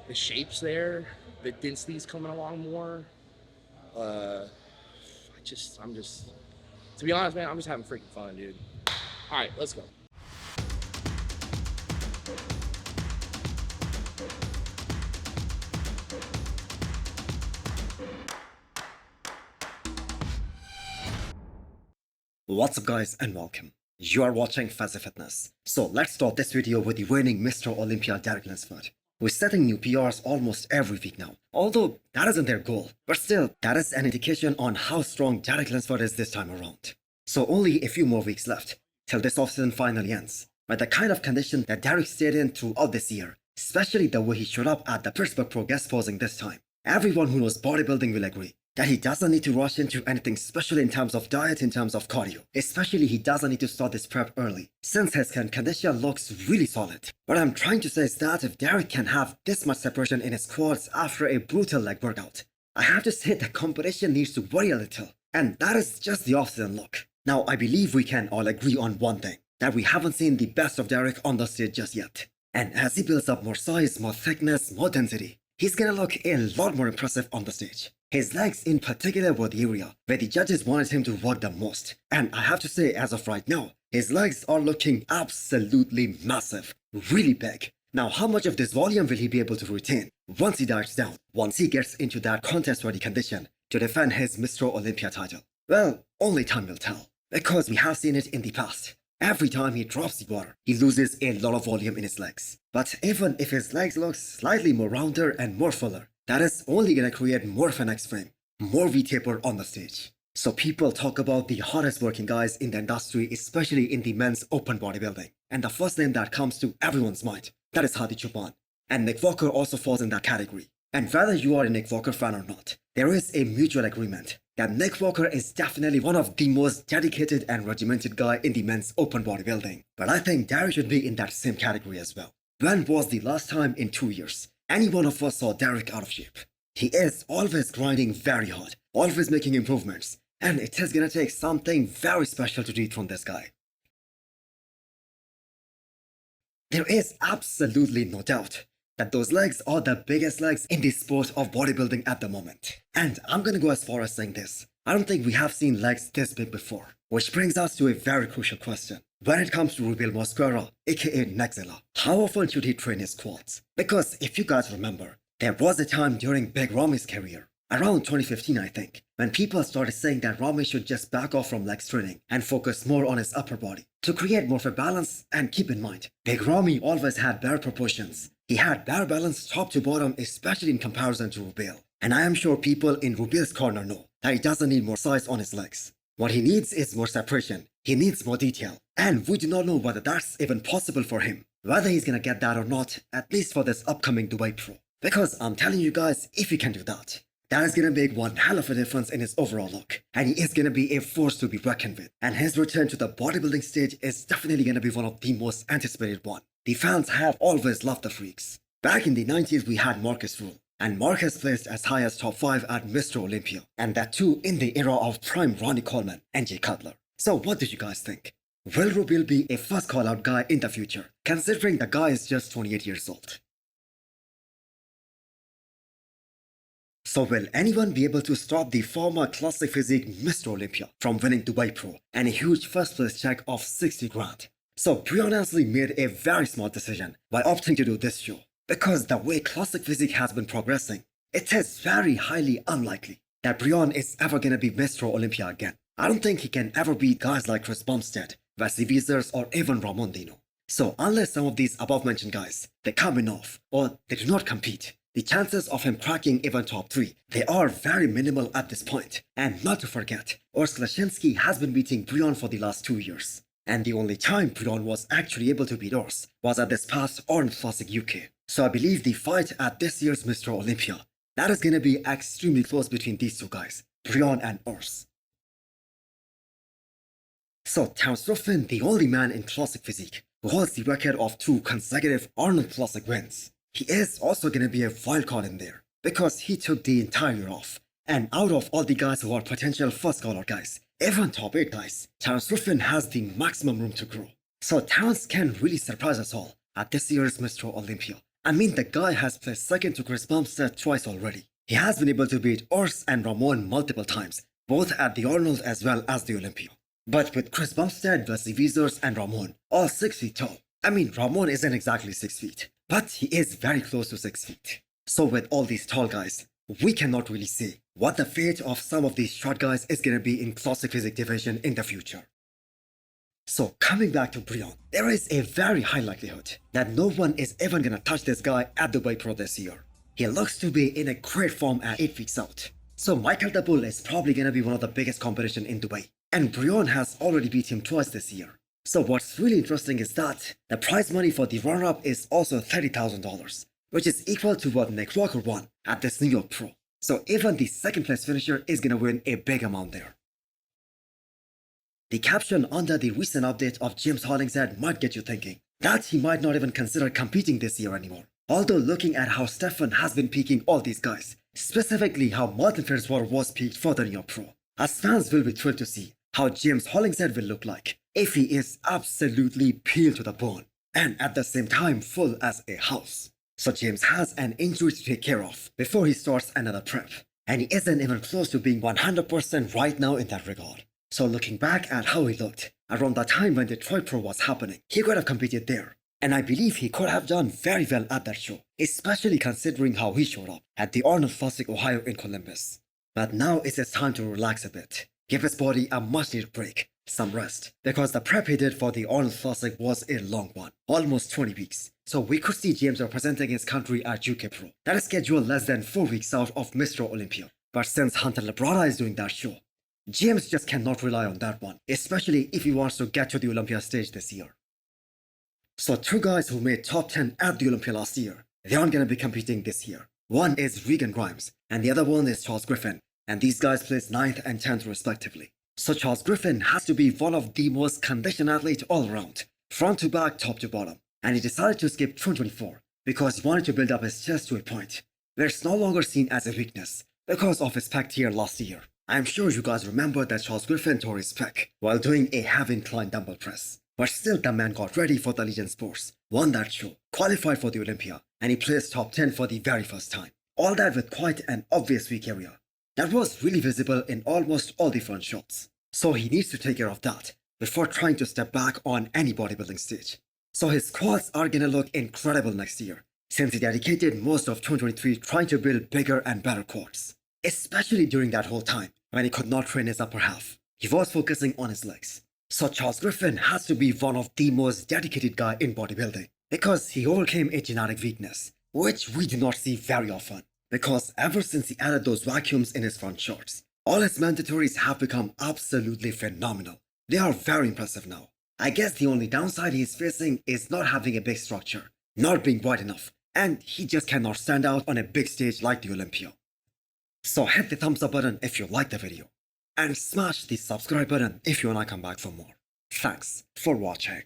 The shape's there. The density's coming along more. I'm just, to be honest, man, I'm just having freaking fun, dude. All right, let's go. What's up guys and welcome. You are watching Fazi Fitness. So let's start this video with the reigning Mr. Olympia Derek Lunsford, who is setting new PRs almost every week now. Although that isn't their goal, but still that is an indication on how strong Derek Lunsford is this time around. So only a few more weeks left till this offseason finally ends. But the kind of condition that Derek stayed in throughout this year, especially the way he showed up at the Pittsburgh Pro guest posing this time, everyone who knows bodybuilding will agree that he doesn't need to rush into anything special in terms of diet, in terms of cardio. Especially he doesn't need to start this prep early, since his condition looks really solid. What I'm trying to say is that if Derek can have this much separation in his quads after a brutal leg workout, I have to say the competition needs to worry a little. And that is just the off-season look. Now I believe we can all agree on one thing, that we haven't seen the best of Derek on the stage just yet. And as he builds up more size, more thickness, more density, he's gonna look a lot more impressive on the stage. His legs in particular were the area where the judges wanted him to work the most. And I have to say, as of right now, his legs are looking absolutely massive, really big. Now how much of this volume will he be able to retain once he diets down, once he gets into that contest-ready condition to defend his Mr. Olympia title? Well, only time will tell, because we have seen it in the past. Every time he drops the water, he loses a lot of volume in his legs. But even if his legs look slightly more rounder and more fuller, that is only gonna create more of an X-frame, more V-taper on the stage. So people talk about the hottest working guys in the industry, especially in the men's open bodybuilding. And the first name that comes to everyone's mind, that is Hadi Choopan. And Nick Walker also falls in that category. And whether you are a Nick Walker fan or not, there is a mutual agreement that Nick Walker is definitely one of the most dedicated and regimented guy in the men's open bodybuilding. But I think Derek should be in that same category as well. When was the last time in 2 years any one of us saw Derek out of shape? He is always grinding very hard, always making improvements, and it is gonna take something very special to dethrone this guy. There is absolutely no doubt that those legs are the biggest legs in the sport of bodybuilding at the moment. And I'm gonna go as far as saying this: I don't think we have seen legs this big before. Which brings us to a very crucial question. When it comes to Rubiel Mosquera, aka Nexzilla, how often should he train his quads? Because if you guys remember, there was a time during Big Rami's career, around 2015 I think, when people started saying that Rami should just back off from legs training and focus more on his upper body to create more of a balance. And keep in mind, Big Rami always had bare proportions. He had bare balance top to bottom, especially in comparison to Rubiel. And I am sure people in Rubiel's corner know that he doesn't need more size on his legs. What he needs is more separation. He needs more detail. And we do not know whether that's even possible for him. Whether he's gonna get that or not, at least for this upcoming Dubai Pro. Because I'm telling you guys, if he can do that, that is gonna make one hell of a difference in his overall look. And he is gonna be a force to be reckoned with. And his return to the bodybuilding stage is definitely gonna be one of the most anticipated one. The fans have always loved the freaks. Back in the 90s we had Marcus Rule. And Marcus placed as high as top 5 at Mr. Olympia. And that too in the era of prime Ronnie Coleman and Jay Cutler. So what did you guys think? Will Rubiel be a first call-out guy in the future, considering the guy is just 28 years old? So will anyone be able to stop the former classic physique Mr. Olympia from winning Dubai Pro and a huge first place check of 60 grand? So Breon Ansley made a very smart decision by opting to do this show. Because the way classic physique has been progressing, it is very highly unlikely that Breon is ever gonna be Mr. Olympia again. I don't think he can ever beat guys like Chris Bumstead, Wesley Wiesers, or even Ramondino. So unless some of these above mentioned guys, they come in off, or they do not compete, the chances of him cracking even top 3, they are very minimal at this point. And not to forget, Urs Lashinsky has been beating Breon for the last 2 years. And the only time Breon was actually able to beat Urs was at this past Orange Classic UK. So I believe the fight at this year's Mr. Olympia, that is gonna be extremely close between these two guys, Breon and Urs. So Terrence Ruffin, the only man in classic physique who holds the record of 2 consecutive Arnold Classic wins, he is also gonna be a wild card in there, because he took the entire year off. And out of all the guys who are potential first call-out guys, even top 8 guys, Terrence Ruffin has the maximum room to grow. So Terrence can really surprise us all at this year's Mr. Olympia. I mean, the guy has placed second to Chris Bumstead twice already. He has been able to beat Urs and Ramon multiple times, both at the Arnold as well as the Olympia. But with Chris Bumstead, Wesley Wiesers and Ramon all 6 feet tall. I mean, Ramon isn't exactly 6 feet, but he is very close to 6 feet. So with all these tall guys, we cannot really say what the fate of some of these short guys is gonna be in classic physique division in the future. So coming back to Breon, there is a very high likelihood that no one is even gonna touch this guy at Dubai Pro this year. He looks to be in a great form at 8 weeks out. So Michael the Bull is probably gonna be one of the biggest competition in Dubai. And Breon has already beat him twice this year. So what's really interesting is that the prize money for the runner-up is also $30,000, which is equal to what Nick Walker won at this New York Pro. So even the second place finisher is gonna win a big amount there. The caption under the recent update of James Hollingshead might get you thinking that he might not even consider competing this year anymore. Although looking at how Stefan has been peaking all these guys, specifically how Martin Fitzwater was peaked for the New York Pro, as fans will be thrilled to see how James Hollingshead will look like if he is absolutely peeled to the bone and at the same time full as a house. So James has an injury to take care of before he starts another prep, and he isn't even close to being 100% right now in that regard. So looking back at how he looked around the time when Detroit Pro was happening, he could have competed there. And I believe he could have done very well at that show, especially considering how he showed up at the Arnold Classic Ohio in Columbus. But now it's his time to relax a bit, give his body a much needed break, some rest, because the prep he did for the Arnold Classic was a long one, almost 20 weeks. So we could see James representing his country at UK Pro. That is scheduled less than 4 weeks out of Mr. Olympia. But since Hunter Labrada is doing that show, James just cannot rely on that one, especially if he wants to get to the Olympia stage this year. So 2 guys who made top 10 at the Olympia last year, they aren't gonna be competing this year. One is Regan Grimes, and the other one is Charles Griffin, and these guys placed 9th and 10th respectively. So Charles Griffin has to be one of the most conditioned athletes all around, front to back, top to bottom, and he decided to skip 2024 because he wanted to build up his chest to a point where it's no longer seen as a weakness because of his pec tear last year. I'm sure you guys remember that Charles Griffin tore his pec while doing a heavy incline dumbbell press. But still the man got ready for the Legion Sports, won that show, qualified for the Olympia, and he placed top 10 for the very first time. All that with quite an obvious weak area that was really visible in almost all the front shots. So he needs to take care of that before trying to step back on any bodybuilding stage. So his quads are gonna look incredible next year, since he dedicated most of 2023 trying to build bigger and better quads. Especially during that whole time when he could not train his upper half. He was focusing on his legs. So Charles Griffin has to be one of the most dedicated guy in bodybuilding because he overcame a genetic weakness, which we do not see very often. Because ever since he added those vacuums in his front shorts, all his mandatories have become absolutely phenomenal. They are very impressive now. I guess the only downside he is facing is not having a big structure, not being wide enough, and he just cannot stand out on a big stage like the Olympia. So hit the thumbs up button if you liked the video, and smash the subscribe button if you wanna come back for more. Thanks for watching.